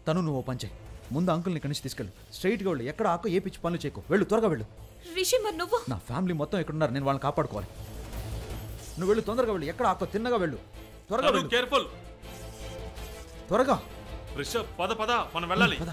తను నువ్వు ఓ పంచే ముందు అంకుల్ని ఇక్కడి నుంచి తీసుకెళ్ళు స్ట్రైట్గా వెళ్ళు ఎక్కడ ఆకో ఏ పిచ్చి పనులు చేయకు వెళ్ళు త్వరగా వెళ్ళు రిషి మరి నువ్వు నా ఫ్యామిలీ మొత్తం ఎక్కడున్నారు నేను వాళ్ళని కాపాడుకోవాలి నువ్వు వెళ్ళు తొందరగా వెళ్ళు ఎక్కడ ఆకో తిన్నగా వెళ్ళు త్వరగా వెళ్ళు కేర్ఫుల్ త్వరగా రిషబ్ పద పద మనం వెళ్ళాలి పద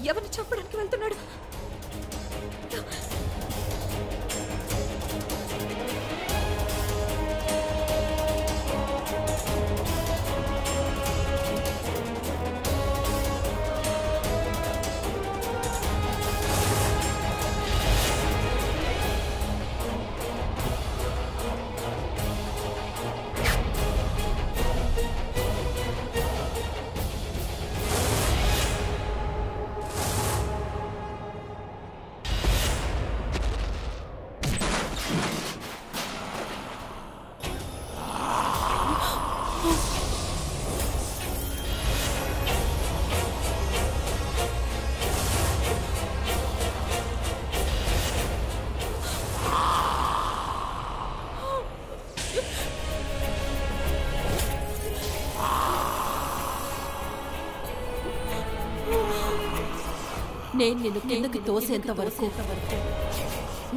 ఎవరిని చంపడానికి వెళ్తున్నాడు? నేను నిన్ను కిందకి తోసేంత వరకు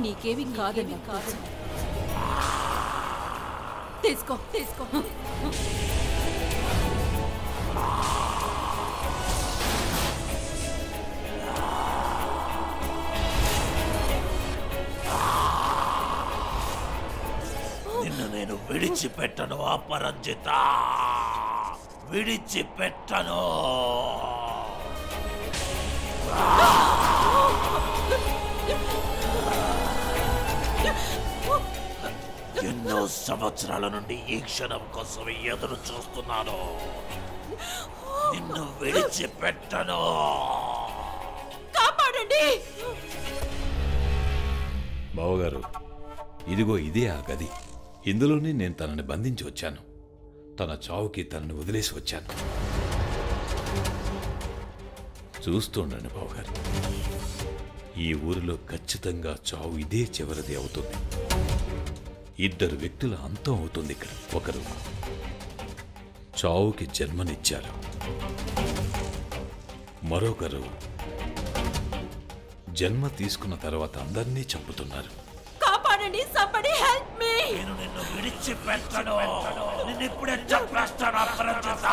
నీకేమి కాదని కాదు. తీసుకో తీసుకో. నిన్ను నేను విడిచిపెట్టను అపరంజిత, విడిచిపెట్టను. ఎన్నో సంవత్సరాల నుండి ఈ క్షణం కోసం ఎదురు చూస్తున్నాను. నిన్ను విడిచిపెట్టను. కాపాడండి బావగారు. ఇదిగో ఇదే ఆ గది. ఇందులోనే నేను తనని బంధించి వచ్చాను. తన చావుకి తనని వదిలేసి వచ్చాను. చూస్తుండండి బావగారు, ఈ ఊరిలో ఖచ్చితంగా చావు ఇదే చివరిది అవుతుంది. ఇద్దరు వ్యక్తుల అంతం అవుతుంది ఇక్కడ. ఒకరు చావుకి జన్మనిచ్చారు, మరొకరు జన్మ తీసుకున్న తర్వాత అందరినీ చంపుతున్నారు. కాపాడండి, somebody help me. నేను నిన్ను విడిచిపెట్టను. నిన్ను ఇప్పుడే చంపేస్తాను అపరంజిత.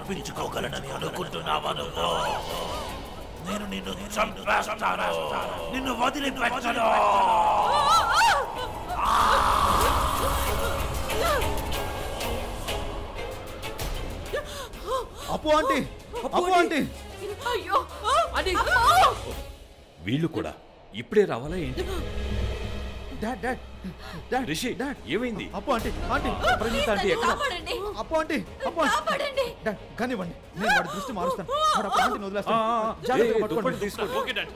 తప్పించుకోగలనని అనుకుంటున్నావా నువ్వు? నేను నిన్ను చంపేస్తాను, నిన్ను వదిలిపెట్టను. అప్పు ఆంటీ, అప్పు ఆంటీ. అయ్యో వీళ్ళు కూడా ఇప్పుడే రావాలా ఏంటి? Dad dad dad Rishi, dad ఏమైంది? అప్పు ఆంటీ, ఆంటీ ప్రణీత ఆంటీ ఎక్కడ? కాపాడండి అప్పు ఆంటీ, అప్పు ఆంటీ. కాపాడండి డాడ్ కానివ్వండి, నేను వాడి దృష్టి మారుస్తాను. వాడు అప్పు ఆంటీని వదిలేస్తాను. జాగ్రత్తగా పట్టుకోండి. తీసుకోండి. Okay dad.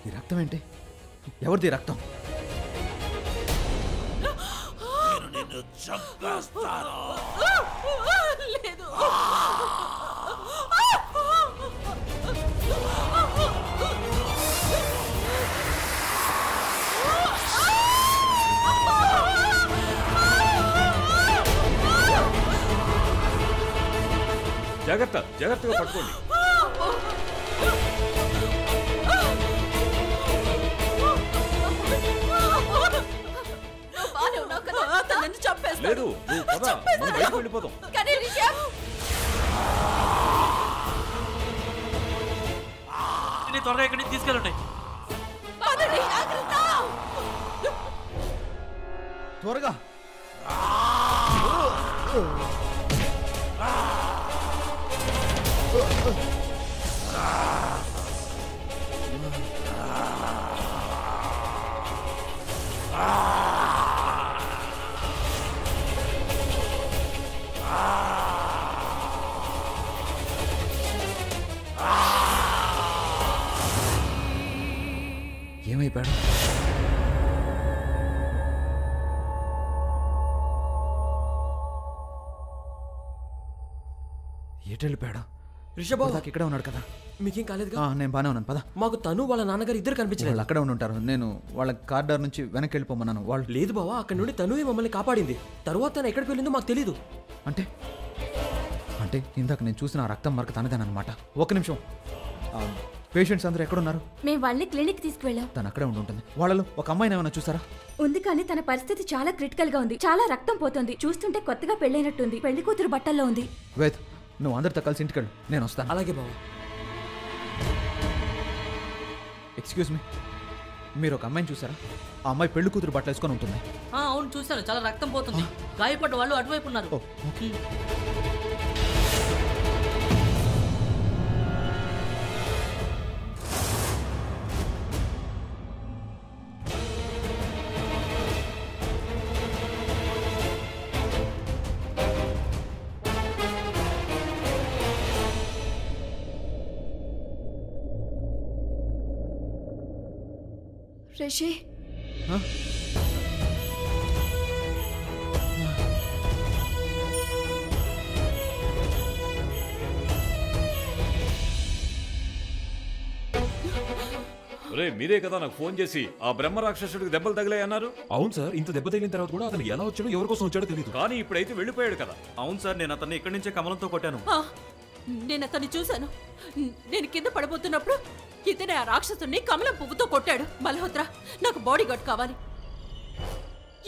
ఈ రక్తం ఏంటి? ఎవరిది రక్తం? నేను నిన్ను చంపేస్తాను. లేదు జాగ్రత్త, జాగ్రత్తగా పట్టుకోండి. లేదు, నువ్వు పద, మనం బయటకు వెళ్ళిపోదాం. త్వరగా ఇక్కడి నుంచి తీసుకెళ్ళండి. త్వరగా. ఏమైపోయాడు? ఎటు వెళ్ళిపోయాడు? రిషబాబు నాకు ఇక్కడే ఉన్నాడు కదా. మీకేం కాలేదుగా? నేను బానే ఉన్నాను, పద. మాకు తను వాళ్ళ నాన్నగారు ఇద్దరు కనిపించలేదు. వాళ్ళు అక్కడే ఉండి ఉంటారు. నేను వాళ్ళ కార్డర్ నుంచి వెనక్కి వెళ్ళిపోమన్నాను. వాళ్ళు లేదు బావా, అక్కడ నుండి తనువే మమ్మల్ని కాపాడింది. తరువాత తను ఎక్కడికి వెళ్ళిందో మాకు తెలీదు. అంటే అంటే ఇందాక నేను చూసిన ఆ రక్తం మరక తనదేనమాట. ఒక నిమిషం. పేషెంట్స్ అందరూ ఎక్కడున్నారు? మేము వాళ్ళని క్లినిక్ తీసుకువెళ్ళాం. తను అక్కడే ఉండి ఉంటుంది. వాళ్ళలో ఒక అమ్మాయిని ఏమైనా చూసారా? ఉంది, కానీ తన పరిస్థితి చాలా క్రిటికల్ గా ఉంది. చాలా రక్తం పోతుంది. చూస్తుంటే కొత్తగా పెళ్ళైనట్టుంది. పెళ్లి కూతురు బట్టల్లో ఉంది. వేద్, నువ్వు అందరితో కలిసి ఇంటికి వెళ్ళు, నేను వస్తాను. అలాగే బావా. ఎక్స్క్యూజ్ మీ, మీరు ఒక అమ్మాయిని చూసారా? ఆ అమ్మాయి పెళ్లి కూతురు బట్టలు వేసుకొని ఉంటుంది. అవును చూశాను, చాలా రక్తం పోతుంది. గాయపడ్డ వాళ్ళు అటువైపు ఉన్నారు. ఓకే. రిషి, మీరే కదా నాకు ఫోన్ చేసి ఆ బ్రహ్మ రాక్షసుడికి దెబ్బలు తగిలాయి అన్నారు. అవును సార్, ఇంత దెబ్బ తగిలిన తర్వాత కూడా అతను ఎలా వచ్చాడో ఎవరి కోసం వచ్చాడో తెలియదు. కానీ ఇప్పుడైతే వెళ్ళిపోయాడు కదా. అవును సార్, నేను అతన్ని ఇక్కడి నుంచే కమలంతో కొట్టాను. నేను అతన్ని చూశాను. నేను కింద పడబోతున్నప్పుడు ఇతనే ఆ రాక్షసుని కమలం పువ్వుతో కొట్టాడు. మల్హోత్రా, నాకు బాడీ గార్డ్ కావాలి.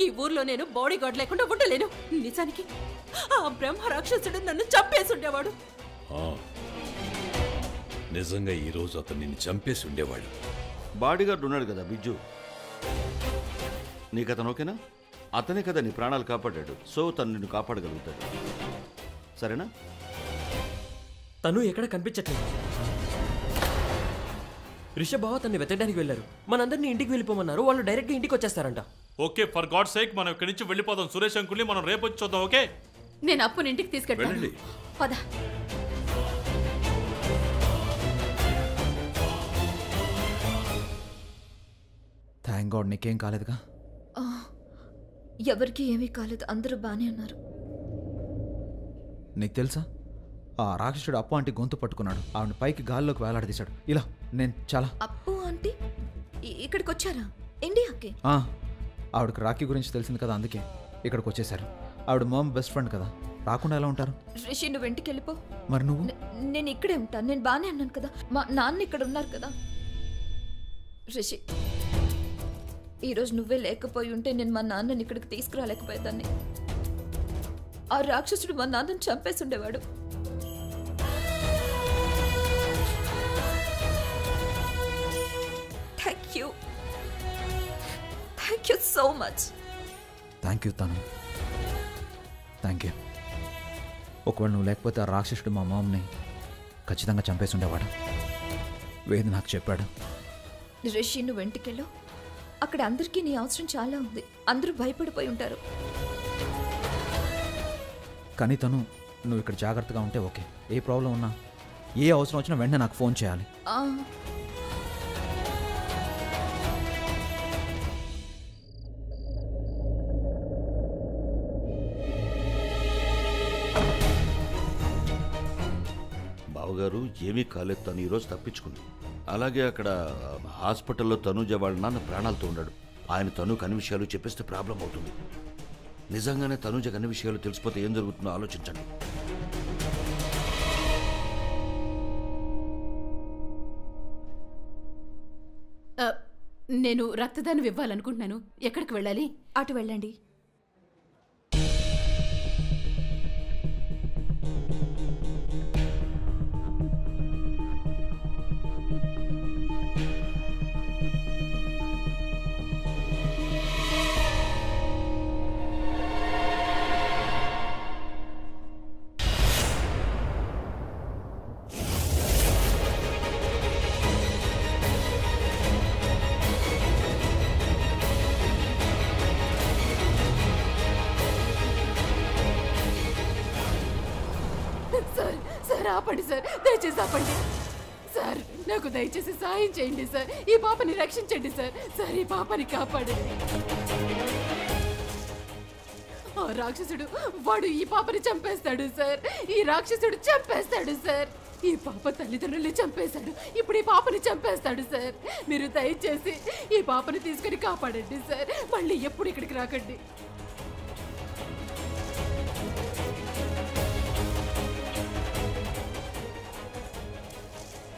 ఈ ఊర్లో నేను బాడీ గార్డ్ లేకుండా ఉండలేను. నిజానికి ఆ బ్రహ్మ రాక్షసుడు నన్ను చంపేసి ఉండేవాడు. నిజంగా ఈ రోజు అతను నిన్ను చంపేసి ఉండేవాడు. బాడీగార్డ్ ఉన్నాడు కదా బిజ్జు, నీకు అతను ఓకేనా? అతనే కదా నీ ప్రాణాలు కాపాడాడు. సో తను నిన్ను కాపాడగలుగుతాడు, సరేనా? తను ఎక్కడ కనిపించట్లేదు. రిషబ్ బావ తన్ని వెతకడానికి వెళ్ళారు. మనందరినీ ఇంటికి వెళ్ళిపోమన్నారు. వాళ్ళు డైరెక్ట్గా ఇంటికి వచ్చేస్తారంట. ఓకే, ఫర్ గాడ్ సేక్ మనం ఇక్కడి నుంచి వెళ్ళిపోదాం. సురేష్ అంకుల్ని మనం రేపు వచ్చి చూద్దాం. ఓకే, నేను అప్పుని ఇంటికి తీసుకెళ్ళండి. పద. థ్యాంక్ గాడ్, నీకేం కాలేదుగా? ఎవరికి ఏమీ కాలేదు, అందరూ బానే ఉన్నారు. నీకు తెలుసా, ఆ రాక్షసుడు అప్పు ఆంటీ గొంతు పట్టుకున్నాడు. ఆవిడ పైకి గాల్లోకి వేలాడదీశాడు. ఇలా నేను చాలా అప్పు ఆంటీ ఇక్కడికి వచ్చారా? ఇండియాకి? ఆవిడకి రాఖీ గురించి తెలిసింది కదా, అందుకే ఇక్కడికి వచ్చేసారు. ఆవిడ మామ్ బెస్ట్ ఫ్రెండ్ కదా. రాకుండా ఎలా ఉంటారు? రిషి నువ్వు ఇంటికి వెళ్ళిపో. మరి నువ్వు? నేను ఇక్కడే ఉంటాను. నేను బాగానే అన్నాను కదా, మా నాన్న ఇక్కడ ఉన్నారు కదా. రిషి ఈరోజు నువ్వే లేకపోయి ఉంటే నేను మా నాన్నని ఇక్కడికి తీసుకురాలేకపోయేదాన్ని. ఆ రాక్షసుడు మా నాన్నని చంపేసి ఉండేవాడు. Thank you so much. Thank you తను, థ్యాంక్ యూ. ఒకవేళ నువ్వు లేకపోతే ఆ రాక్షసుడు మా మామ్ని ఖచ్చితంగా చంపేసి ఉండేవాడు. వేది నాకు చెప్పాడు. రిషి నువ్వు ఇంటికెళ్ళు. అక్కడ అందరికీ నీ అవసరం చాలా ఉంది. అందరూ భయపడిపోయి ఉంటారు. కానీ తను నువ్వు ఇక్కడ జాగ్రత్తగా ఉంటే ఓకే. ఏ ప్రాబ్లం ఉన్నా, ఏ అవసరం వచ్చినా వెంటనే నాకు ఫోన్ చేయాలి. బావగారు ఏమీ కాలేదు, తను ఈరోజు తప్పించుకుంది. అలాగే అక్కడ హాస్పిటల్లో తనూజ వాళ్ళ నాన్న ప్రాణాలతో ఉన్నాడు. ఆయన తనుకు అన్ని విషయాలు చెప్పేస్తే ప్రాబ్లం అవుతుంది. నిజంగానే తనూజకు అన్ని విషయాలు తెలిసిపోతే ఏం జరుగుతుందో ఆలోచించండి. నేను రక్తదానం ఇవ్వాలనుకుంటున్నాను. ఎక్కడికి వెళ్ళాలి? అటు వెళ్ళండి. సార్ ఆపండి సార్, దయచేసి ఆపండి సార్. నాకు దయచేసి సాయం చేయండి సార్. ఈ పాపని రక్షించండి సార్. సార్ ఈ పాపని కాపాడండి. ఆ రాక్షసుడు వాడు ఈ పాపని చంపేస్తాడు సార్. ఈ రాక్షసుడు చంపేస్తాడు సార్. ఈ పాప తల్లిదండ్రుల్ని చంపేశాడు. ఇప్పుడు ఈ పాపని చంపేస్తాడు సార్. మీరు దయచేసి ఈ పాపని తీసుకుని కాపాడండి సార్. మళ్ళీ ఎప్పుడు ఇక్కడికి రాకండి.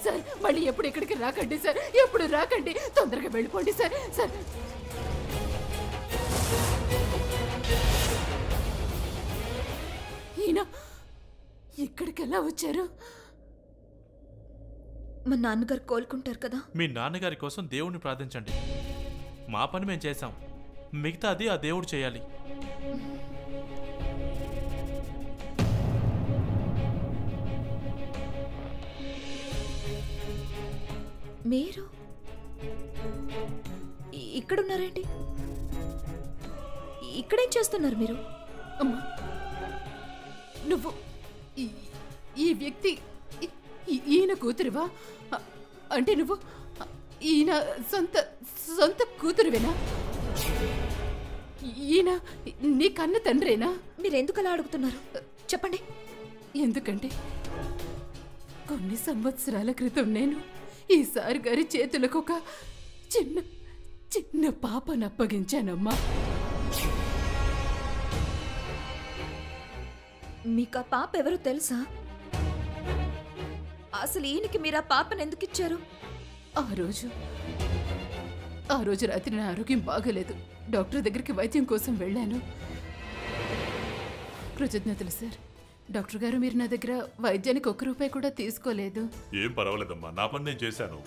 సార్ మళ్ళీ ఎప్పుడు ఇక్కడికి రాకండి సార్. ఎప్పుడు రాకండి. తొందరగా వెళ్ళిపోండి సార్. సార్ ఈయన ఇక్కడికి ఎలా వచ్చారు? మా నాన్నగారు కోలుకుంటారు కదా. మీ నాన్నగారి కోసం దేవుణ్ణి ప్రార్థించండి. మా పని మేము చేశాం, మిగతాది ఆ దేవుడు చేయాలి. మీరు ఇక్కడున్నారేంటి? ఇక్కడేం చేస్తున్నారు మీరు? అమ్మా నువ్వు ఈ వ్యక్తి ఈయన కూతురువా? అంటే నువ్వు ఈయన సొంత కూతురువేనా? ఈయన నీ కన్న తండ్రేనా? మీరెందుకు అలా అడుగుతున్నారు చెప్పండి. ఎందుకంటే కొన్ని సంవత్సరాల క్రితం నేను ఈ సార్ గారి చేతులకు ఒక చిన్న పాపను అప్పగించానమ్మా. మీకు ఆ పాప ఎవరో తెలుసా? అసలు ఈయనకి మీరు ఆ పాపను ఎందుకు ఇచ్చారు? ఆ రోజు రాత్రి నా ఆరోగ్యం బాగలేదు. డాక్టర్ దగ్గరికి వైద్యం కోసం వెళ్ళాను. కృతజ్ఞతలు సార్. డాక్టర్ గారు మీరు నా దగ్గర వైద్యానికి ₹1 కూడా తీసుకోలేదు. ఏం పర్వాలేదమ్మా, నా పని నేను చేశాను.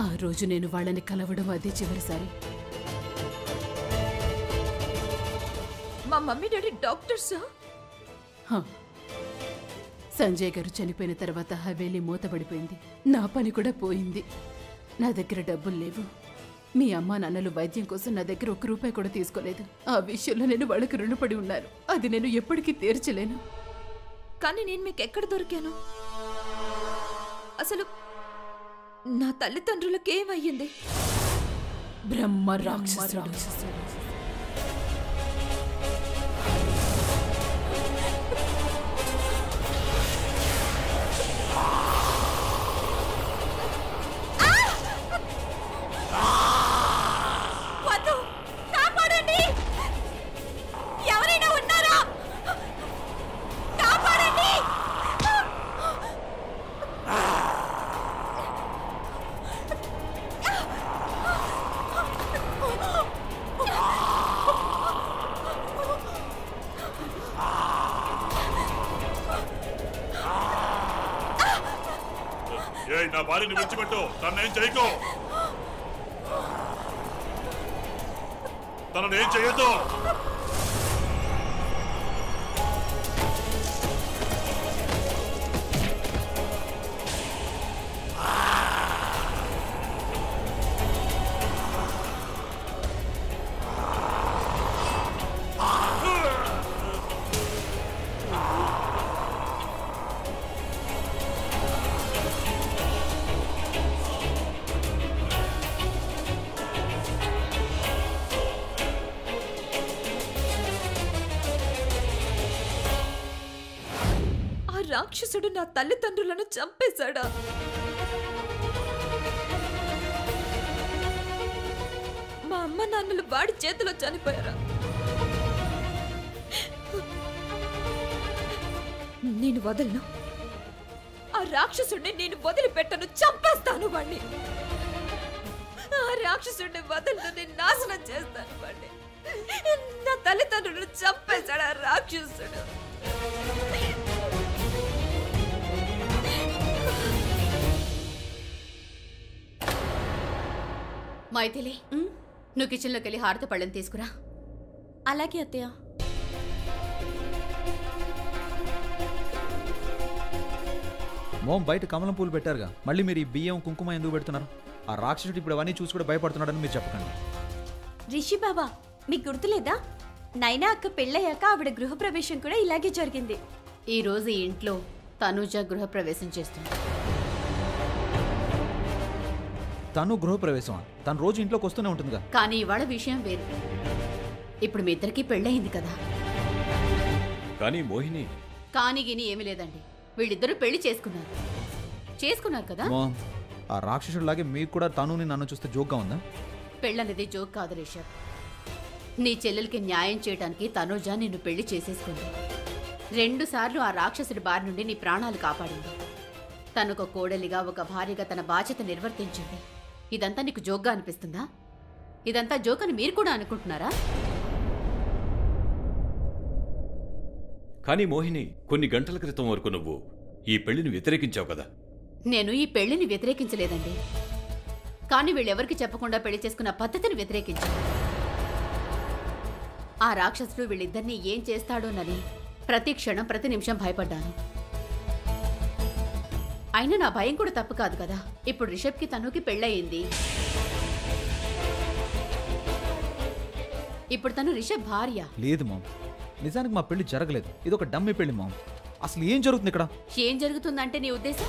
ఆ రోజు నేను వాళ్ళని కలవడం అదే చివరిసారి. మా మమ్మీ డాడీ డాక్టర్సా? సంజయ్ గారు చనిపోయిన తర్వాత హవేలీ మూతపడిపోయింది. నా పని కూడా పోయింది. నా దగ్గర డబ్బులు లేవు. మీ అమ్మా నాన్నలు వైద్యం కోసం నా దగ్గర ₹1 కూడా తీసుకోలేదు. ఆ విషయంలో నేను వాళ్ళకి రుణపడి ఉన్నాను. అది నేను ఎప్పటికీ తీర్చలేను. కానీ నేను మీకు ఎక్కడ దొరికాను? అసలు నా తల్లిదండ్రులకు ఏమయ్యింది? బ్రహ్మ రాక్షసుడు. కాపాడండి. భార్యని విడిచిపెట్టు. తన్నేం చేయకు. తననేం చేయొద్దు. రాక్షసుడు నా తల్లిదండ్రులను చంపేశాడా? మా అమ్మ నాన్నలు వాడి చేతిలో చనిపోయారా? నేను వదలను. ఆ రాక్షసుడిని నేను వదిలిపెట్టను. చంపేస్తాను వాడిని. ఆ రాక్షసుడిని వదలను. నేను నాశనం చేస్తాను వాడిని. నా తల్లిదండ్రులను చంపేశాడు ఆ రాక్షసుడు. మైథిలి, నువ్వు కిచెన్లోకి వెళ్ళి హారత పళ్ళని తీసుకురా. అలాగే అత్తయ్య. మోం బయట కమలం పూలు పెట్టారుగా, మళ్ళీ మీరు ఈ బియ్యం కుంకుమ ఎందుకు పెడుతున్నారు? ఆ రాక్షసుడు ఇప్పుడు అవన్నీ చూసి కూడా భయపడుతున్నాడని మీరు చెప్పకండి. రిషి బాబా, మీకు గుర్తులేదా? నైనా అక్క పెళ్ళయ్యాక ఆవిడ గృహప్రవేశం కూడా ఇలాగే జరిగింది. ఈ రోజు ఈ ఇంట్లో తనూజ గృహప్రవేశం చేస్తుంది. తను గృహప్రవేశం తను రోజు ఇంట్లోకి వస్తూనే ఉంటుందిగా. కానీ ఇవాళ విషయం వేరు. ఇప్పుడు మీ ఇద్దరికి పెళ్ళయింది కదా. కానీ మోహిని కానీ గిని ఏమీ లేదండి. వీళ్ళిద్దరూ పెళ్లి చేసుకున్నారు కదా. ఆ రాక్షసుడిలాగే మీకు కూడా తనుని నన్ను చూస్తే జోక్గా ఉందా? పెళ్ళనేది జోక్ కాదు రిషబ్. నీ చెల్లెలకి న్యాయం చేయడానికి తనూజ నిన్ను పెళ్లి చేసేసుకుంది. 2 సార్లు ఆ రాక్షసుడి బారి నుండి నీ ప్రాణాలు కాపాడింది. తనొక కోడలిగా, ఒక భార్యగా తన బాధ్యత నిర్వర్తించింది. ఇదంతా నీకు జోక్గా అనిపిస్తుందా? ఇదంతా జోక్ అని మీరు కూడా అనుకుంటున్నారా? కానీ మోహిని, కొన్ని గంటల క్రితం వరకు నువ్వు ఈ పెళ్లిని వ్యతిరేకించావు కదా. నేను ఈ పెళ్లిని వ్యతిరేకించలేదండి. కానీ వీళ్ళెవరికి చెప్పకుండా పెళ్లి చేసుకున్న పద్ధతిని వ్యతిరేకించాను. ఆ రాక్షసుడు వీళ్ళిద్దరినీ ఏం చేస్తాడోనని ప్రతి క్షణం, ప్రతి నిమిషం భయపడ్డాను. అయినా నా భయం కూడా తప్పు కాదు కదా. ఇప్పుడు రిషబ్కి తనుకి పెళ్ళయింది. ఇప్పుడు తను రిషబ్ భార్య. లేదు మామ్, నిజానికి మా పెళ్లి జరగలేదు. ఇది ఒక డమ్మి పెళ్లి మామ్. అసలు ఏం జరుగుతుంది ఇక్కడ? ఏం జరుగుతుందంటే నీ ఉద్దేశం?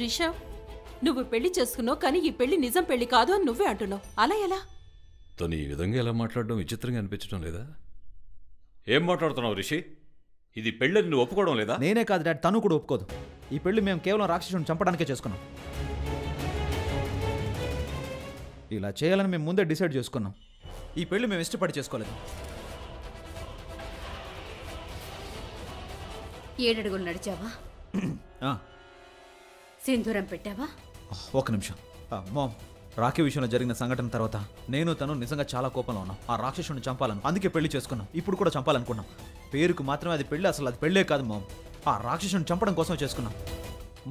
రిషబ్, నువ్వు పెళ్లి చేసుకున్నావు, కానీ ఈ పెళ్లి నిజం పెళ్లి కాదు అని నువ్వే అంటున్నావు. అలా ఎలా? తను ఈ విధంగా ఎలా మాట్లాడడం విచిత్రంగా అనిపించడం లేదా? ఏం మాట్లాడుతున్నావు రిషి? ఇది పెళ్ళని నువ్వు ఒప్పుకోవడం లేదా? నేనే కాదు డాడ్, తను కూడా ఒప్పుకోదు. ఈ పెళ్లి మేము కేవలం రాక్షసుని చంపడానికే చేసుకున్నాం. ఇలా చేయాలని మేము ముందే డిసైడ్ చేసుకున్నాం. ఈ పెళ్లి మేము ఇష్టపడి చేసుకోలేదు. 7 అడుగులు నడిచావా? సింధూరం పెట్టావా? ఒక నిమిషం మామ్, రాఖీ విషయంలో జరిగిన సంఘటన తర్వాత నేను తను నిజంగా చాలా కోపంలో ఉన్నాం. ఆ రాక్షసుని చంపాలను, అందుకే పెళ్లి చేసుకున్నాం. ఇప్పుడు కూడా చంపాలనుకున్నాం. పేరుకు మాత్రమే అది పెళ్లి, అసలు అది పెళ్ళే కాదు మామ్. ఆ రాక్షసుని చంపడం కోసం చేసుకున్నాం.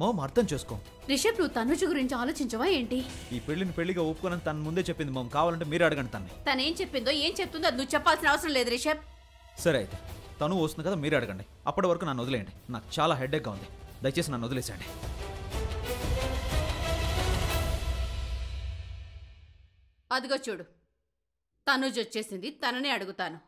మామ్, అర్థం చేసుకో. రిషబ్, నువ్వు తనుజ గురించి ఆలోచించవా ఏంటి? ఈ పెళ్లిని పెళ్లిగా ఒప్పుకోనని తను ముందే చెప్పింది మామ్. కావాలంటే మీరే అడగండి తన్ని. తనేం చెప్పిందో, ఏం చెప్తుందో అది నువ్వు చెప్పాల్సిన అవసరం లేదు రిషబ్. సరే అయితే, తను వస్తుంది కదా, మీరే అడగండి. అప్పటి వరకు నన్ను వదిలేయండి. నాకు చాలా హెడేక్గా ఉంది. దయచేసి నన్ను వదిలేసేయండి. అదిగో చూడు, తనుజ్ వచ్చేసింది. తననే అడుగుతాను.